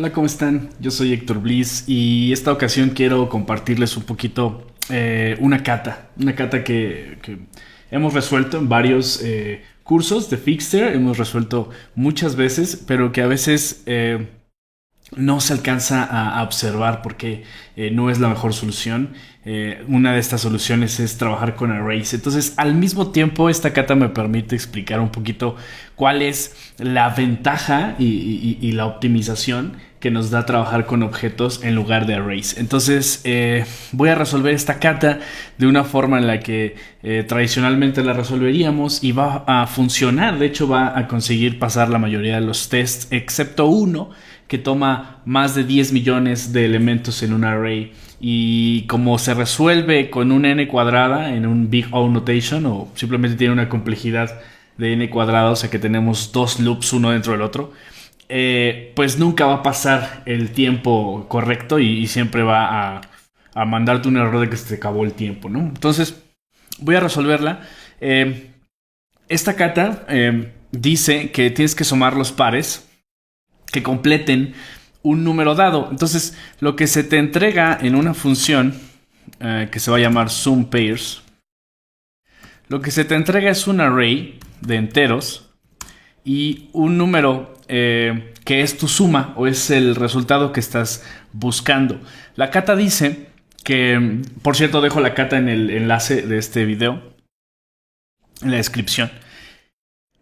Hola, ¿cómo están? Yo soy Héctor Bliss y esta ocasión quiero compartirles un poquito una cata que hemos resuelto en varios cursos de Fixter, hemos resuelto muchas veces, pero que a veces no se alcanza a observar porque no es la mejor solución. Una de estas soluciones es trabajar con arrays. Entonces, al mismo tiempo, esta cata me permite explicar un poquito cuál es la ventaja y la optimización que nos da trabajar con objetos en lugar de arrays. Entonces, voy a resolver esta cata de una forma en la que tradicionalmente la resolveríamos y va a funcionar. De hecho, va a conseguir pasar la mayoría de los tests, excepto uno que toma más de 10 millones de elementos en un array, y como se resuelve con un n cuadrada en un big O notation, o simplemente tiene una complejidad de n cuadrada, o sea que tenemos dos loops uno dentro del otro, pues nunca va a pasar el tiempo correcto y siempre va a mandarte un error de que se te acabó el tiempo, ¿no? Entonces voy a resolverla. Esta cata dice que tienes que sumar los pares que completen un número dado. Entonces, lo que se te entrega en una función que se va a llamar sumPairs, lo que se te entrega es un array de enteros y un número que es tu suma o es el resultado que estás buscando. La cata dice que, por cierto, dejo la cata en el enlace de este video, en la descripción.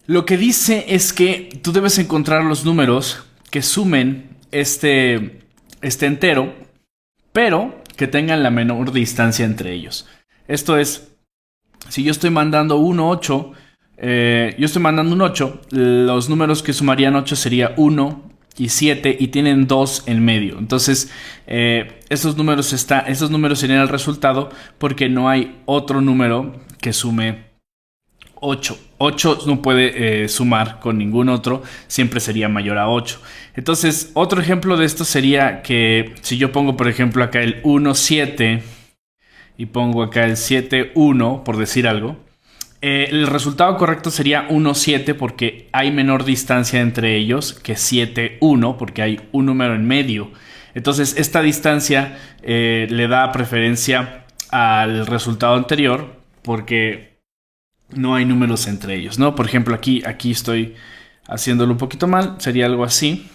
Lo que dice es que tú debes encontrar los números que sumen este entero, pero que tengan la menor distancia entre ellos. Esto es, si yo estoy mandando un 8, los números que sumarían 8 sería 1 y 7 y tienen 2 en medio. Entonces, esos números serían el resultado porque no hay otro número que sume 8. 8 no puede sumar con ningún otro, siempre sería mayor a 8. Entonces, otro ejemplo de esto sería que si yo pongo, por ejemplo, acá el 1, 7 y pongo acá el 7, 1, por decir algo, el resultado correcto sería 1, 7 porque hay menor distancia entre ellos que 7, 1 porque hay un número en medio. Entonces, esta distancia le da preferencia al resultado anterior porque no hay números entre ellos, ¿no? Por ejemplo, aquí estoy haciéndolo un poquito mal. Sería algo así.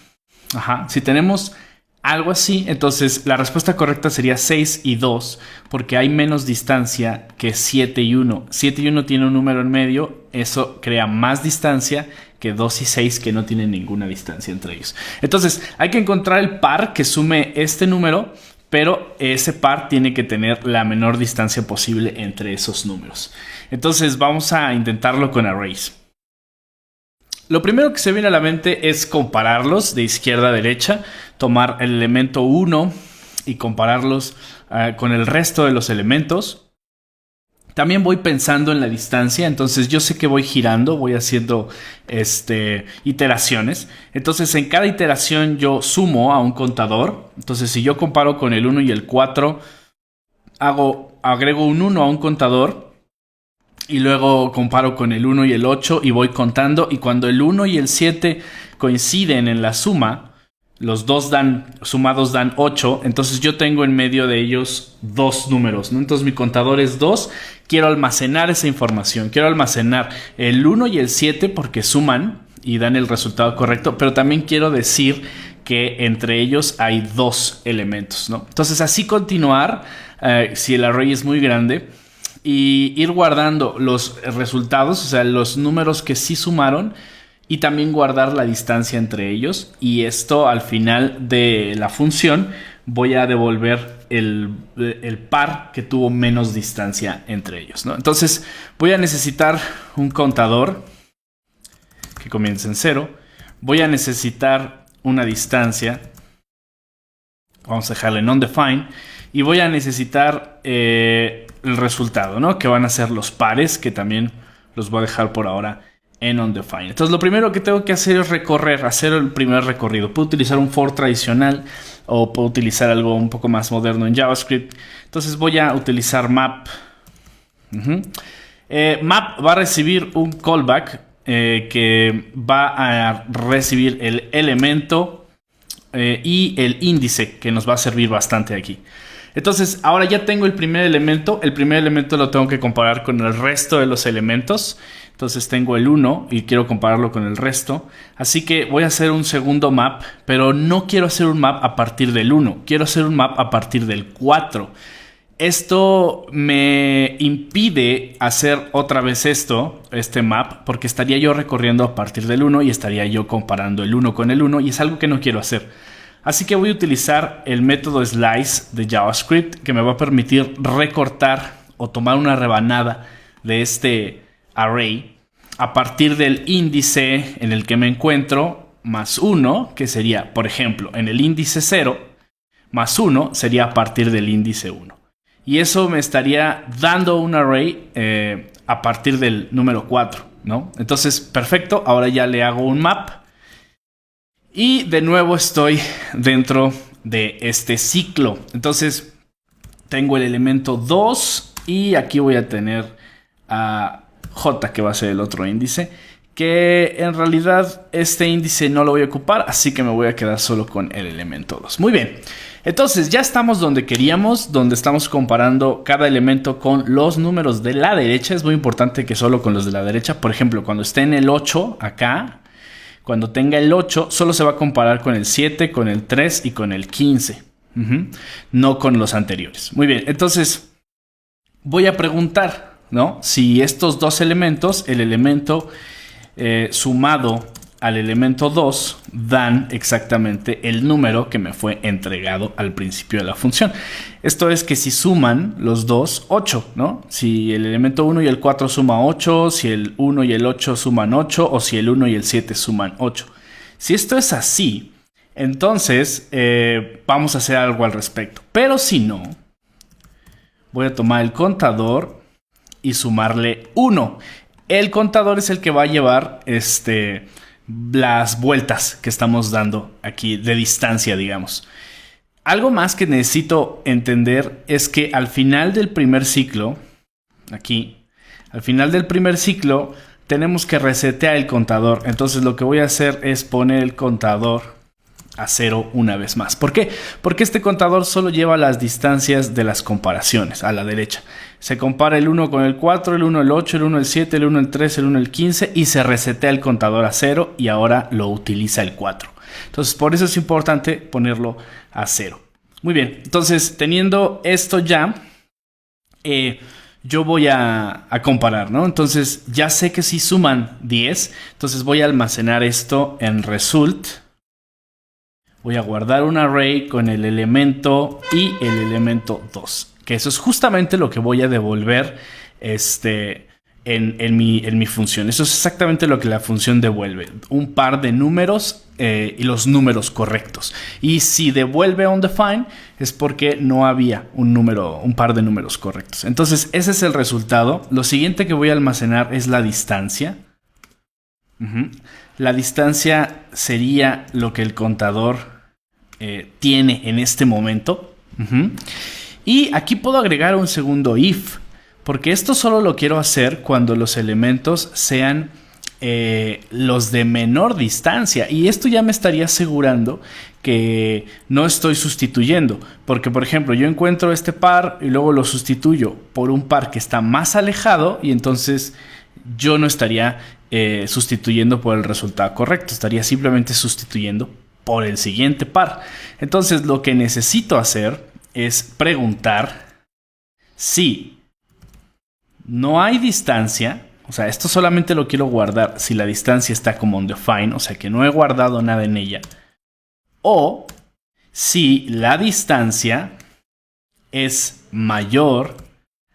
Ajá. Si tenemos algo así, entonces la respuesta correcta sería 6 y 2, porque hay menos distancia que 7 y 1. 7 y 1 tiene un número en medio, eso crea más distancia que 2 y 6, que no tienen ninguna distancia entre ellos. Entonces, hay que encontrar el par que sume este número, pero ese par tiene que tener la menor distancia posible entre esos números. Entonces vamos a intentarlo con arrays. Lo primero que se viene a la mente es compararlos de izquierda a derecha, tomar el elemento 1 y compararlos con el resto de los elementos. También voy pensando en la distancia, entonces yo sé que voy girando, voy haciendo iteraciones. Entonces en cada iteración yo sumo a un contador. Entonces si yo comparo con el 1 y el 4, agrego un 1 a un contador. Y luego comparo con el 1 y el 8 y voy contando. Y cuando el 1 y el 7 coinciden en la suma, los dos sumados dan 8. Entonces yo tengo en medio de ellos dos números, ¿no? Entonces mi contador es 2. Quiero almacenar esa información. Quiero almacenar el 1 y el 7 porque suman y dan el resultado correcto. Pero también quiero decir que entre ellos hay dos elementos, ¿no? Entonces así continuar, si el array es muy grande, y ir guardando los resultados, o sea, los números que sí sumaron, y también guardar la distancia entre ellos. Y esto al final de la función voy a devolver el par que tuvo menos distancia entre ellos, ¿no? Entonces voy a necesitar un contador que comience en 0. Voy a necesitar una distancia, vamos a dejarle non-define, y voy a necesitar el resultado, ¿no? Que van a ser los pares, que también los voy a dejar por ahora en undefined. Entonces lo primero que tengo que hacer es hacer el primer recorrido. Puedo utilizar un for tradicional o puedo utilizar algo un poco más moderno en JavaScript. Entonces voy a utilizar map. Map va a recibir un callback que va a recibir el elemento y el índice, que nos va a servir bastante aquí. Entonces, ahora ya tengo el primer elemento. El primer elemento lo tengo que comparar con el resto de los elementos. Entonces tengo el 1 y quiero compararlo con el resto. Así que voy a hacer un segundo map, pero no quiero hacer un map a partir del 1. Quiero hacer un map a partir del 4. Esto me impide hacer otra vez este map, porque estaría yo recorriendo a partir del 1 y estaría yo comparando el 1 con el 1, y es algo que no quiero hacer. Así que voy a utilizar el método slice de JavaScript, que me va a permitir recortar o tomar una rebanada de este array a partir del índice en el que me encuentro más 1, que sería, por ejemplo, en el índice 0, más 1 sería a partir del índice 1. Y eso me estaría dando un array a partir del número 4, ¿no? Entonces, perfecto, ahora ya le hago un map. Y de nuevo estoy dentro de este ciclo. Entonces tengo el elemento 2 y aquí voy a tener a J, que va a ser el otro índice, que en realidad este índice no lo voy a ocupar, así que me voy a quedar solo con el elemento 2. Muy bien, entonces ya estamos donde queríamos, donde estamos comparando cada elemento con los números de la derecha. Es muy importante que solo con los de la derecha. Por ejemplo, cuando esté en el 8 acá, cuando tenga el 8, solo se va a comparar con el 7, con el 3 y con el 15. No con los anteriores. Muy bien, entonces voy a preguntar, ¿no? Si estos dos elementos, el elemento sumado al elemento 2, dan exactamente el número que me fue entregado al principio de la función. Esto es que si suman los dos, 8, ¿no? Si el elemento 1 y el 4 suma 8, si el 1 y el 8 suman 8, o si el 1 y el 7 suman 8. Si esto es así, entonces vamos a hacer algo al respecto. Pero si no, voy a tomar el contador y sumarle 1. El contador es el que va a llevar las vueltas que estamos dando aquí de distancia, digamos. Algo más que necesito entender es que al final del primer ciclo, aquí, al final del primer ciclo, tenemos que resetear el contador. Entonces lo que voy a hacer es poner el contador a 0 una vez más. ¿Por qué? Porque este contador solo lleva las distancias de las comparaciones a la derecha. Se compara el 1 con el 4, el 1 el 8, el 1 el 7, el 1 el 3, el 1 el 15 y se resetea el contador a 0 y ahora lo utiliza el 4. Entonces por eso es importante ponerlo a 0. Muy bien, entonces teniendo esto ya, yo voy a comparar, ¿no? Entonces ya sé que si suman 10, entonces voy a almacenar esto en result. Voy a guardar un array con el elemento y el elemento 2. Que eso es justamente lo que voy a devolver en mi función. Eso es exactamente lo que la función devuelve. Un par de números y los números correctos. Y si devuelve undefined es porque no había un par de números correctos. Entonces ese es el resultado. Lo siguiente que voy a almacenar es la distancia. La distancia sería lo que el contador tiene en este momento. Y aquí puedo agregar un segundo if, porque esto solo lo quiero hacer cuando los elementos sean los de menor distancia. Y esto ya me estaría asegurando que no estoy sustituyendo. Porque, por ejemplo, yo encuentro este par y luego lo sustituyo por un par que está más alejado y entonces yo no estaría sustituyendo por el resultado correcto. Estaría simplemente sustituyendo por el siguiente par. Entonces lo que necesito hacer es preguntar si no hay distancia. O sea, esto solamente lo quiero guardar si la distancia está como undefined, o sea que no he guardado nada en ella. O si la distancia es mayor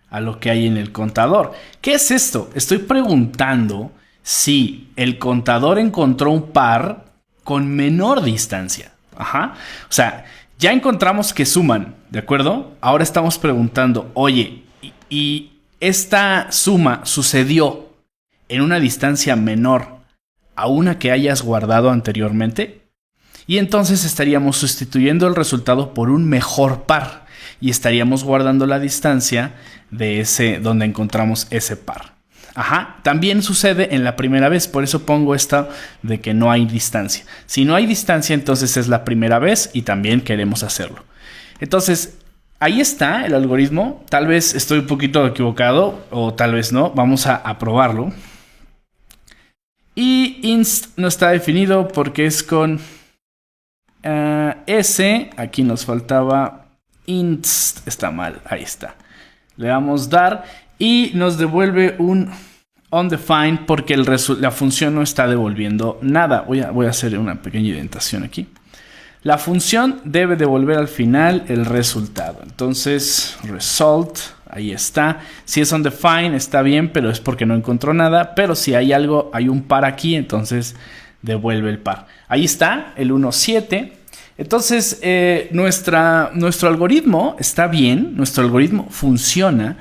a lo que hay en el contador. ¿Qué es esto? Estoy preguntando si el contador encontró un par con menor distancia. O sea, ya encontramos que suman, ¿de acuerdo? Ahora estamos preguntando, oye, ¿y esta suma sucedió en una distancia menor a una que hayas guardado anteriormente? Y entonces estaríamos sustituyendo el resultado por un mejor par y estaríamos guardando la distancia de ese donde encontramos ese par. Ajá, también sucede en la primera vez, por eso pongo esta de que no hay distancia. Si no hay distancia, entonces es la primera vez y también queremos hacerlo. Entonces, ahí está el algoritmo. Tal vez estoy un poquito equivocado o tal vez no. Vamos a probarlo. Y inst no está definido porque es con S. Aquí nos faltaba inst. Está mal, ahí está. Le damos dar y nos devuelve un undefined porque la función no está devolviendo nada. Voy a hacer una pequeña indentación aquí. La función debe devolver al final el resultado. Entonces, result, ahí está. Si es undefined está bien, pero es porque no encontró nada. Pero si hay algo, hay un par aquí, entonces devuelve el par. Ahí está, el 1.7. Entonces, nuestro algoritmo está bien, nuestro algoritmo funciona.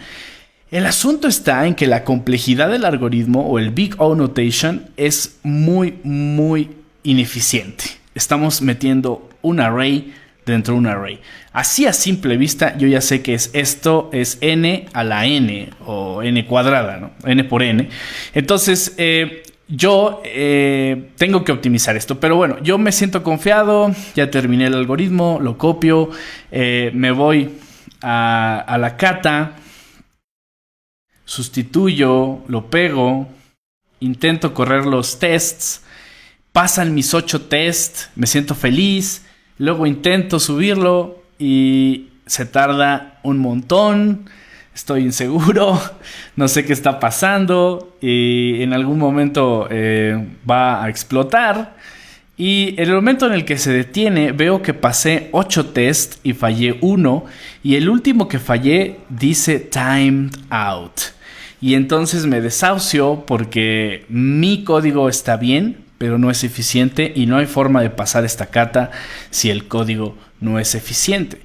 El asunto está en que la complejidad del algoritmo o el Big O Notation es muy, muy ineficiente. Estamos metiendo un array dentro de un array. Así a simple vista yo ya sé que esto es n a la n o n cuadrada, ¿no? N por n. Entonces yo tengo que optimizar esto. Pero bueno, yo me siento confiado. Ya terminé el algoritmo, lo copio. Me voy a la kata. Sustituyo, lo pego. Intento correr los tests. Pasan mis 8 tests, me siento feliz, luego intento subirlo y se tarda un montón, estoy inseguro, no sé qué está pasando y en algún momento va a explotar. Y en el momento en el que se detiene veo que pasé 8 tests y fallé 1 y el último que fallé dice timed out. Y entonces me desahucio porque mi código está bien, pero no es eficiente y no hay forma de pasar esta kata si el código no es eficiente.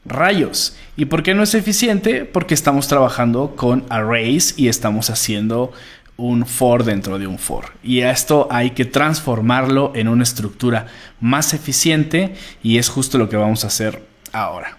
Rayos. ¿Y por qué no es eficiente? Porque estamos trabajando con arrays y estamos haciendo un for dentro de un for. Y a esto hay que transformarlo en una estructura más eficiente y es justo lo que vamos a hacer ahora.